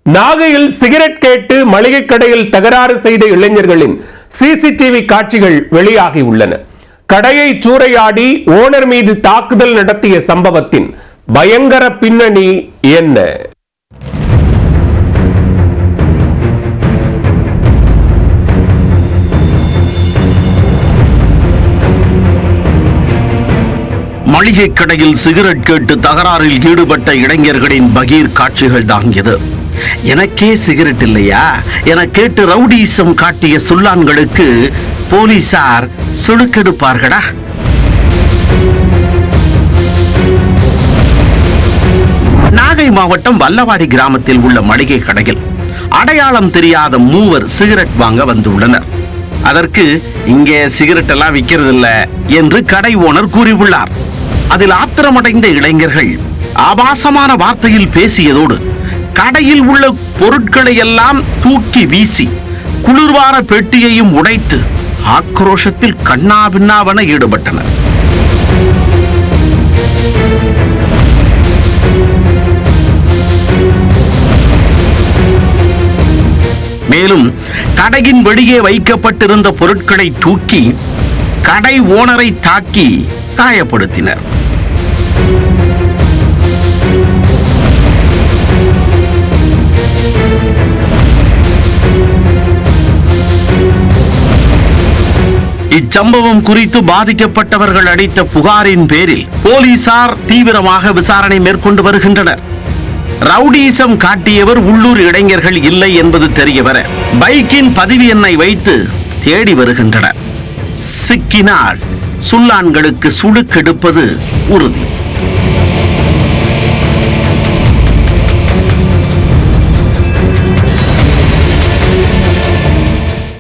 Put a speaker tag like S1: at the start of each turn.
S1: நாகையில் சிகரெட் கேட்டு மளிகை கடையில் தகராறு செய்த இளைஞர்களின் சிசிடிவி காட்சிகள் வெளியாகி உள்ளன. கடையை சூறையாடி ஓனர் மீது தாக்குதல் நடத்திய சம்பவத்தின் பயங்கர பின்னணி என்ன?
S2: மளிகை கடையில் சிகரெட் கேட்டு தகராறில் ஈடுபட்ட இளைஞர்களின் பகீர் காட்சிகள் தான் இது. எனக்கே சிகரெட் இல்லையா என கேட்டு ரவுடிசம் காட்டிய சுல்லான்களுக்கு போலீசார் சுழுக்கெடுப்பார்களா? நாகை மாவட்டம் வல்லவாடி கிராமத்தில் உள்ள மளிகை கடையில் அடையாளம் தெரியாத மூவர் சிகரெட் வாங்க வந்துள்ளனர். அதற்கு இங்கே சிகரெட் எல்லாம் விற்கிறது இல்ல என்று கடை ஓனர் கூறியுள்ளார். அதில் ஆத்திரமடைந்த இளைஞர்கள் ஆபாசமான வார்த்தையில் பேசியதோடு கடையில் உள்ள பொருட்களை எல்லாம் தூக்கி வீசி குளிர்வார பெட்டியையும் உடைத்து ஆக்ரோஷத்தில் கண்ணாபின்னாவென ஈடுபட்டனர். மேலும் கடையின் வெளியே வைக்கப்பட்டிருந்த பொருட்களை தூக்கி கடை ஓனரை தாக்கி காயப்படுத்தினர். இச்சம்பவம் குறித்து பாதிக்கப்பட்டவர்கள் அளித்த புகாரின் பேரில் போலீசார் தீவிரமாக விசாரணை மேற்கொண்டு வருகின்றனர். ரவுடிசம் காட்டியவர் உள்ளூர் இளைஞர்கள் இல்லை என்பது தெரியவர பைக்கின் பதிவு எண்ணை வைத்து தேடி வருகின்றனர். சிக்கினால் சுல்லான்களுக்கு சுழுக்கெடுப்பது உறுதி.